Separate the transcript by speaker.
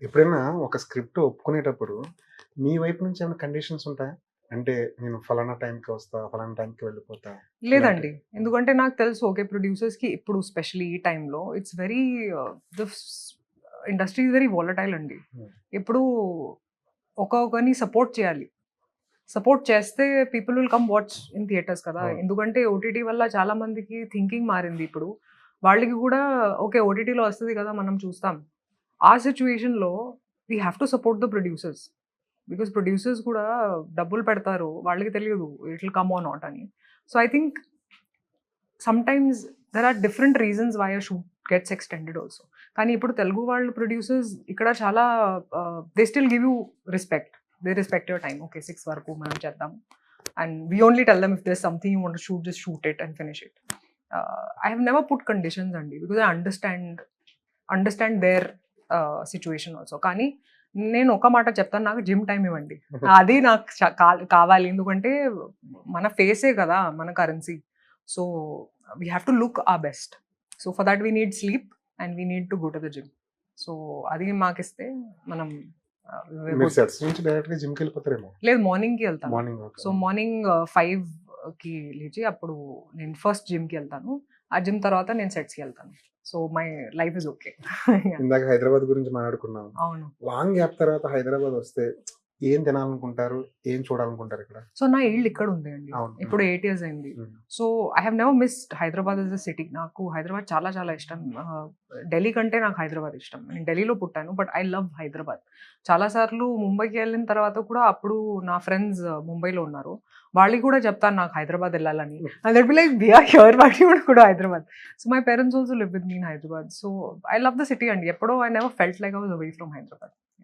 Speaker 1: ఎప్పుడైనా ఒక స్క్రిప్ట్ ఒప్పుకునేటప్పుడు మీ వైపు నుంచి ఏమైనా కండిషన్స్ ఉంటాయా? అంటే నేను ఫలానా టైంకి వస్తా, ఫలానా టైంకి వెళ్ళిపోతా
Speaker 2: లేదండి.
Speaker 1: ఇలాంటివి.
Speaker 2: ఎందుకంటే నాకు తెలుసు ఓకే ప్రొడ్యూసర్స్‌కి ఇప్పుడు స్పెషల్లీ ఈ టైంలో it's very this industry is very volatile అండి.
Speaker 1: హ్మ్.
Speaker 2: ఎప్పుడు ఒకరిని సపోర్ట్ చేయాలి. సపోర్ట్ చేస్తే people will come watch in theatres కదా!
Speaker 1: అవును.
Speaker 2: ఎందుకంటే ఓటీటీ వల్ల చాలా మందికి థింకింగ్ మారింది ఇప్పుడు. వాళ్ళకి కూడా ఓకే ఓటీటీలో వస్తది కదా! మనం చూస్తాం. ఆ సిట్యుయేషన్‌లో we have to support the producers. Because producers కూడా డబ్బులు పెడతారు. వాళ్ళకి తెలియదు it will come or not అని. So, I think sometimes there are different reasons why a shoot gets extended also. కానీ ఇప్పుడు తెలుగు వాళ్ళు ప్రొడ్యూసర్స్ ఇక్కడ చాలా they still give you respect. They respect your time. Okay 6 వరకు మనం చేద్దాం. And we only tell them if there something you want to shoot just shoot it and finish it. I have never put conditions అండి. Because I understand their situation also. కానీ నేను ఒక మాట చెప్తాను. నాకు జిమ్ టైమ్ ఇవ్వండి. అది నాకు కావాలి. ఎందుకంటే మన ఫేసే కదా మన currency. So, we have to look our best. So, for that we need sleep and we need to go to the gym. So, అది మాకిస్తే మనం we're
Speaker 1: మీరు
Speaker 2: good.
Speaker 1: సెట్స్ నుంచి డైరెక్ట్‌గా జిమ్‌కెళ్ళిపోతారేమో.
Speaker 2: లేదు మార్నింగ్‌కి ఎళ్తాను.
Speaker 1: Morning okay.
Speaker 2: సో, మార్నింగ్ 5కి లేచి అప్పుడు నేను ఫస్ట్ జిమ్‌కి ఎళ్తాను. ఆ జిమ్ తర్వాత నేను సెట్స్‌కి ఎళ్తాను. So, my life is okay.
Speaker 1: ఇందాక హైదరాబాద్ గురించి మాట్లాడుకున్నాం.
Speaker 2: అవును.
Speaker 1: లాంగ్ గ్యాప్ తర్వాత హైదరాబాద్ వస్తే ఏం తినాలనుకుంటారు? ఏం చూడాలనుకుంటారు ఇక్కడ?
Speaker 2: సో, నా ఇల్లు ఇక్కడ ఉంది అండి.
Speaker 1: అవును.
Speaker 2: ఇప్పుడు 8 ఇయర్స్ అయింది.
Speaker 1: Hmm.
Speaker 2: So, I have never missed Hyderabad as a city. నాకు హైదరాబాద్ చాలా చాలా ఇష్టం. ఢిల్లీ కంటే నాకు హైదరాబాద్ ఇష్టం. నేను ఢిల్లీలో పుట్టాను. But I love Hyderabad. చాలా సార్లు ముంబైకి వెళ్ళిన తర్వాత కూడా అప్పుడు నా ఫ్రెండ్స్ ముంబైలో ఉన్నారు. వాళ్ళకి కూడా చెప్తాను నాకు హైదరాబాద్ ఎళ్ళాలని. And they'll be like, "we are here but you want to go to Hyderabad." So, my parents also live with me in Hyderabad. So, I love the city అండి. ఎప్పుడో I never felt like I was away from Hyderabad.